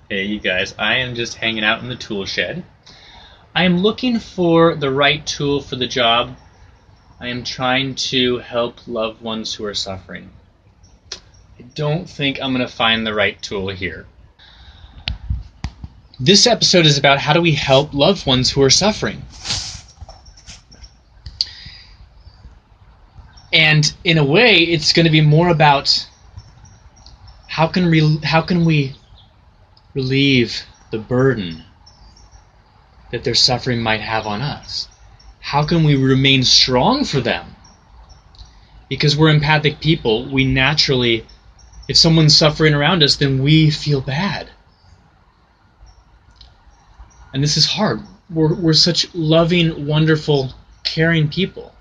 Hey, you guys, I am just hanging out in the tool shed. I am looking for the right tool for the job. I am trying to help loved ones who are suffering. I don't think I'm going to find the right tool here. This episode is about how do we help loved ones who are suffering. And in a way, it's going to be more about how can we relieve the burden that their suffering might have on us. How can we remain strong for them? Because we're empathic people, we naturally, if someone's suffering around us, then we feel bad. And this is hard. We're such loving, wonderful, caring people.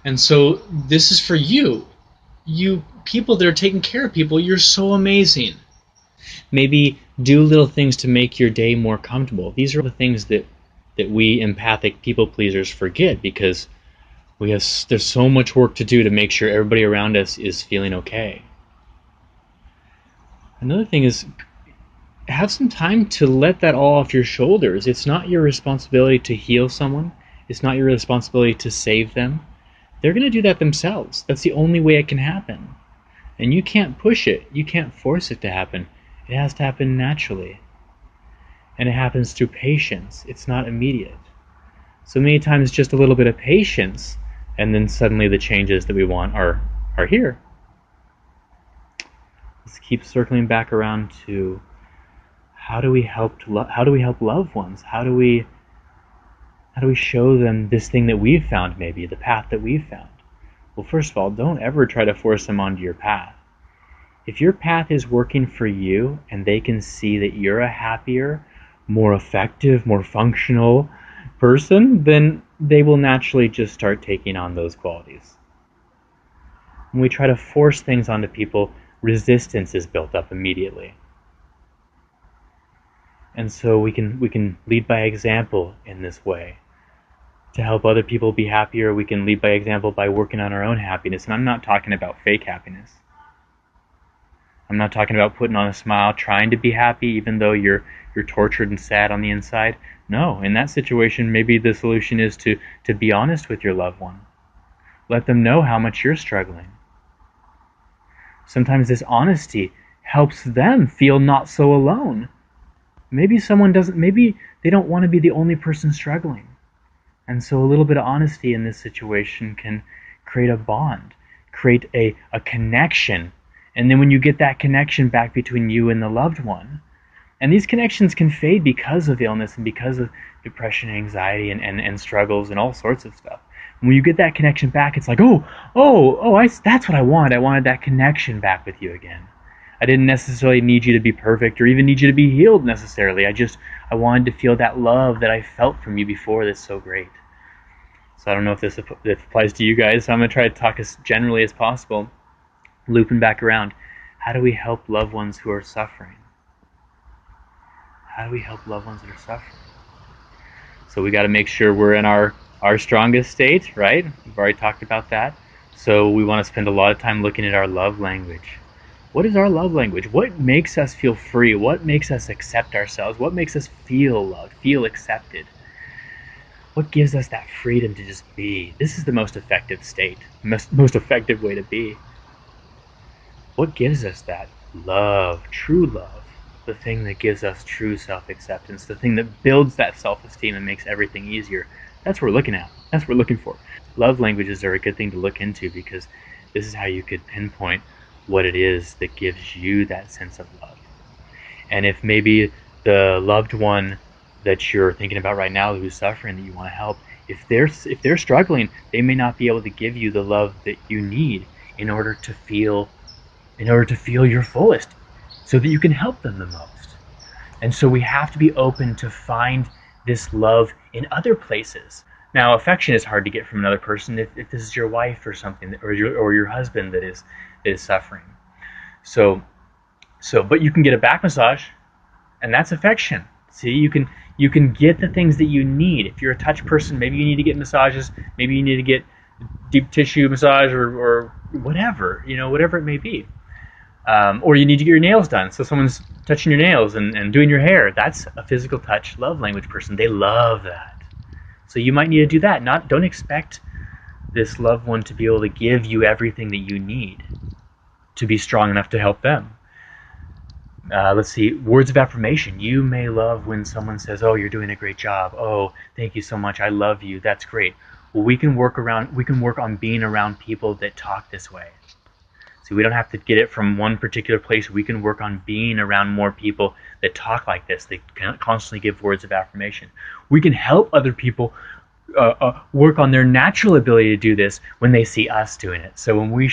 And so this is for you. You people that are taking care of people, you're so amazing. Maybe do little things to make your day more comfortable. These are the things that we empathic people pleasers forget because there's so much work to do to make sure everybody around us is feeling okay. Another thing is have some time to let that all off your shoulders. It's not your responsibility to heal someone. It's not your responsibility to save them. They're going to do that themselves. That's the only way it can happen. And you can't push it. You can't force it to happen. It has to happen naturally. And it happens through patience. It's not immediate. So many times just a little bit of patience, and then suddenly the changes that we want are here. Let's keep circling back around to how do we help loved ones? How do we show them this thing that we've found, maybe the path that we've found? Well, first of all, don't ever try to force them onto your path. If your path is working for you and they can see that you're a happier, more effective, more functional person, then they will naturally just start taking on those qualities. When we try to force things onto people, resistance is built up immediately. And so we can lead by example in this way. To help other people be happier, we can lead by example by working on our own happiness. And I'm not talking about fake happiness. I'm not talking about putting on a smile, trying to be happy even though you're tortured and sad on the inside. No, in that situation, maybe the solution is to be honest with your loved one. Let them know how much you're struggling. Sometimes this honesty helps them feel not so alone. Maybe they don't want to be the only person struggling. And so a little bit of honesty in this situation can create a bond, create a connection. And then when you get that connection back between you and the loved one, and these connections can fade because of illness and because of depression and anxiety and struggles and all sorts of stuff. When you get that connection back, it's like, that's what I wanted. I wanted that connection back with you again. I didn't necessarily need you to be perfect or even need you to be healed necessarily. I wanted to feel that love that I felt from you before that's so great. So I don't know if this applies to you guys, so I'm going to try to talk as generally as possible. Looping back around, how do we help loved ones who are suffering? How do we help loved ones that are suffering? So we got to make sure we're in our strongest state, right? We've already talked about that. So we want to spend a lot of time looking at our love language. What is our love language? What makes us feel free? What makes us accept ourselves? What makes us feel loved, feel accepted? What gives us that freedom to just be? This is the most effective state, most effective way to be. What gives us that love, true love, the thing that gives us true self-acceptance, the thing that builds that self-esteem and makes everything easier? That's what we're looking at. That's what we're looking for. Love languages are a good thing to look into because this is how you could pinpoint what it is that gives you that sense of love. And if maybe the loved one that you're thinking about right now who's suffering that you want to help, if they're struggling, they may not be able to give you the love that you need in order to feel your fullest so that you can help them the most. And so we have to be open to find this love in other places. Now, affection is hard to get from another person if this is your wife or something, or your husband that is suffering. So, but you can get a back massage, and that's affection. See, you can get the things that you need. If you're a touch person, maybe you need to get massages. Maybe you need to get deep tissue massage or whatever, whatever it may be. Or you need to get your nails done, so someone's touching your nails and doing your hair. That's a physical touch love language person. They love that. So you might need to do that. Don't expect this loved one to be able to give you everything that you need to be strong enough to help them. Let's see, words of affirmation. You may love when someone says, "Oh, you're doing a great job. Oh, thank you so much. I love you. That's great." Well, we can work on being around people that talk this way. So we don't have to get it from one particular place. We can work on being around more people that talk like this. They constantly give words of affirmation. We can help other people work on their natural ability to do this when they see us doing it. So when we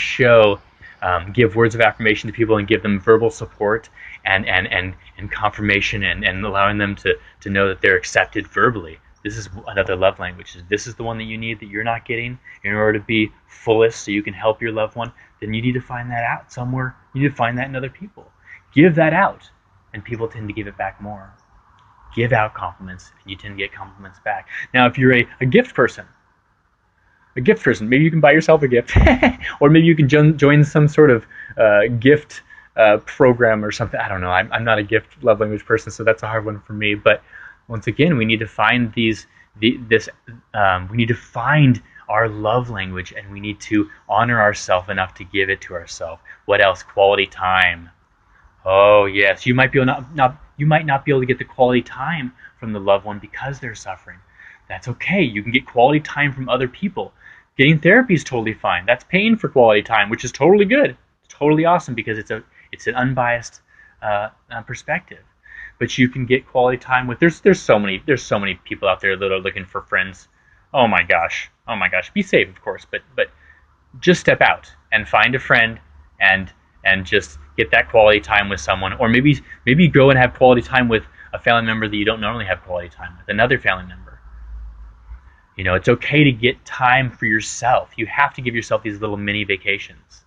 give words of affirmation to people and give them verbal support and confirmation and allowing them to know that they're accepted verbally, this is another love language. This is the one that you need that you're not getting in order to be fullest so you can help your loved one. Then you need to find that out somewhere. You need to find that in other people. Give that out, and people tend to give it back more. Give out compliments, and you tend to get compliments back. Now, if you're a gift person, maybe you can buy yourself a gift, or maybe you can join some sort of gift program or something. I don't know. I'm not a gift love language person, so that's a hard one for me. But once again, we need to find we need to find our love language, and we need to honor ourselves enough to give it to ourselves. What else? Quality time. Oh yes, you might not be able to get the quality time from the loved one because they're suffering. That's okay. You can get quality time from other people. Getting therapy is totally fine. That's paying for quality time, which is totally good. It's totally awesome because it's an unbiased perspective. But you can get quality time with there's so many people out there that are looking for friends. Oh my gosh. Be safe, of course, but just step out and find a friend and just get that quality time with someone, or maybe go and have quality time with a family member that you don't normally have quality time with, another family member. You know, it's okay to get time for yourself. You have to give yourself these little mini vacations.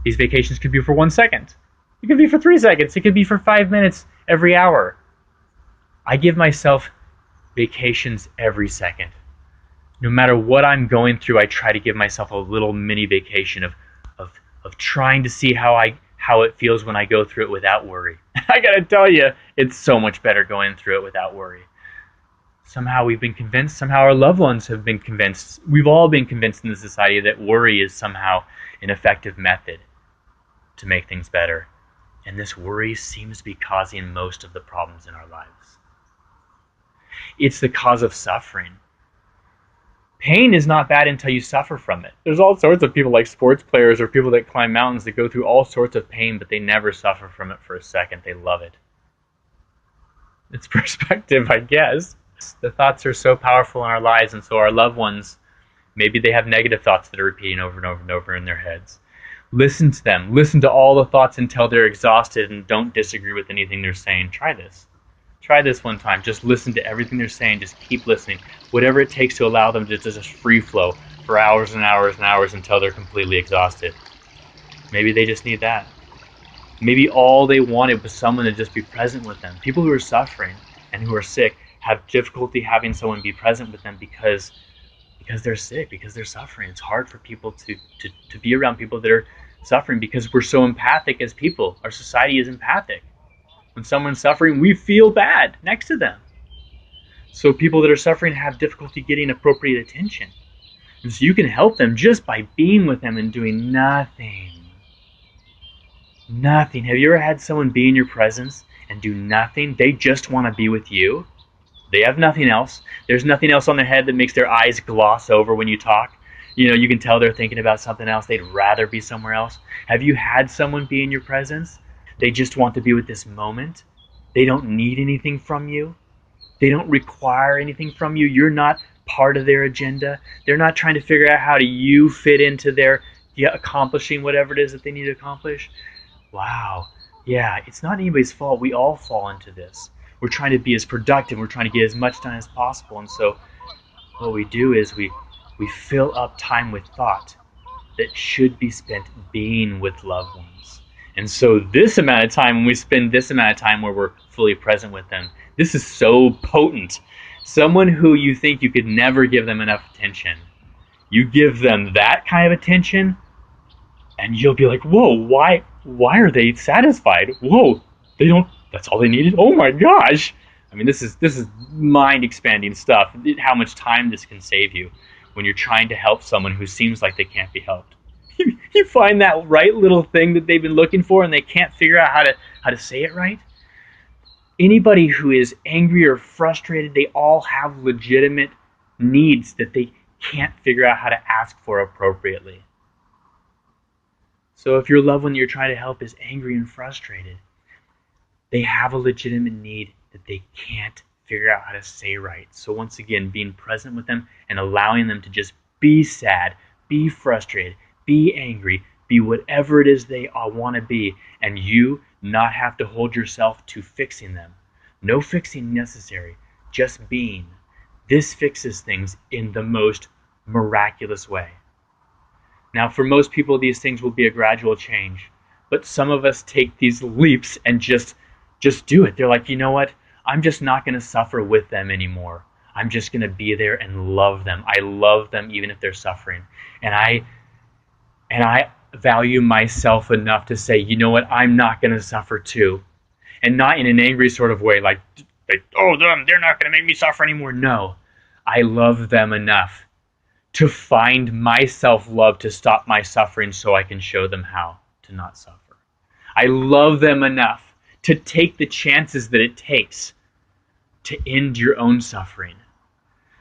These vacations could be for 1 second. It could be for 3 seconds. It could be for 5 minutes every hour. I give myself vacations every second. No matter what I'm going through, I try to give myself a little mini vacation of trying to see how it feels when I go through it without worry. I gotta tell you, it's so much better going through it without worry. Somehow we've been convinced, somehow our loved ones have been convinced, we've all been convinced in the society that worry is somehow an effective method to make things better. And this worry seems to be causing most of the problems in our lives. It's the cause of suffering. Pain is not bad until you suffer from it. There's all sorts of people like sports players or people that climb mountains that go through all sorts of pain, but they never suffer from it for a second. They love it. It's perspective, I guess. The thoughts are so powerful in our lives, and so our loved ones, maybe they have negative thoughts that are repeating over and over and over in their heads. Listen to them. Listen to all the thoughts until they're exhausted and don't disagree with anything they're saying. Try this. Try this one time. Just listen to everything they're saying. Just keep listening. Whatever it takes to allow them to just free flow for hours and hours and hours until they're completely exhausted. Maybe they just need that. Maybe all they wanted was someone to just be present with them. People who are suffering and who are sick have difficulty having someone be present with them because they're sick, because they're suffering. It's hard for people to be around people that are suffering because we're so empathic as people. Our society is empathic. When someone's suffering, we feel bad next to them. So people that are suffering have difficulty getting appropriate attention. And so you can help them just by being with them and doing nothing. Nothing. Have you ever had someone be in your presence and do nothing? They just want to be with you. They have nothing else. There's nothing else on their head that makes their eyes gloss over when you talk. You know, you can tell they're thinking about something else. They'd rather be somewhere else. Have you had someone be in your presence? They just want to be with this moment. They don't need anything from you. They don't require anything from you. You're not part of their agenda. They're not trying to figure out how do you fit into their accomplishing whatever it is that they need to accomplish. Wow. Yeah, it's not anybody's fault. We all fall into this. We're trying to be as productive. We're trying to get as much done as possible. And so what we do is we fill up time with thought that should be spent being with loved ones. And so this amount of time, when we spend this amount of time where we're fully present with them, this is so potent. Someone who you think you could never give them enough attention, you give them that kind of attention, and you'll be like, whoa, why why are they satisfied? Whoa, they don't, that's all they needed? Oh my gosh. I mean, this is mind expanding stuff. How much time this can save you when you're trying to help someone who seems like they can't be helped. You find that right little thing that they've been looking for and they can't figure out how to say it right. Anybody who is angry or frustrated, they all have legitimate needs that they can't figure out how to ask for appropriately. So if your loved one you're trying to help is angry and frustrated, they have a legitimate need that they can't figure out how to say right. So once again, being present with them and allowing them to just be sad, be frustrated, be angry, be whatever it is they want to be, and you not have to hold yourself to fixing them. No fixing necessary, just being. This fixes things in the most miraculous way. Now, for most people, these things will be a gradual change, but some of us take these leaps and just do it. They're like, you know what? I'm just not going to suffer with them anymore. I'm just going to be there and love them. I love them even if they're suffering. And I value myself enough to say, you know what? I'm not going to suffer too. And not in an angry sort of way, like oh, they're not going to make me suffer anymore. No, I love them enough to find my self-love to stop my suffering so I can show them how to not suffer. I love them enough to take the chances that it takes to end your own suffering.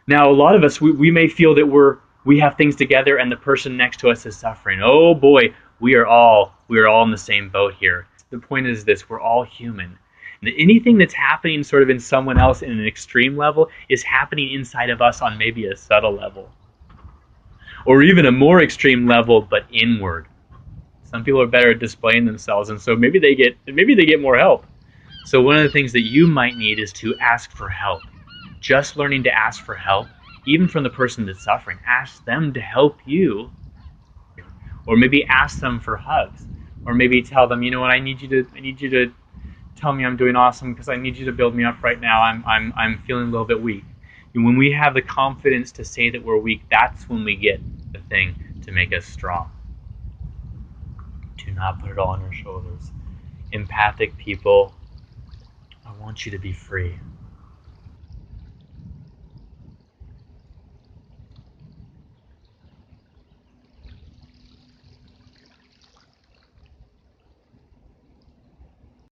Now, a lot of us, we may feel that we have things together and the person next to us is suffering. Oh boy, we are all in the same boat here. The point is this: we're all human. And anything that's happening sort of in someone else in an extreme level is happening inside of us on maybe a subtle level. Or even a more extreme level, but inward. Some people are better at displaying themselves, and so maybe they get more help. So one of the things that you might need is to ask for help. Just learning to ask for help, even from the person that's suffering. Ask them to help you. Or maybe ask them for hugs. Or maybe tell them, you know what, I need you to tell me I'm doing awesome because I need you to build me up right now. I'm feeling a little bit weak. And when we have the confidence to say that we're weak, that's when we get the thing to make us strong. Do not put it all on your shoulders. Empathic people, I want you to be free.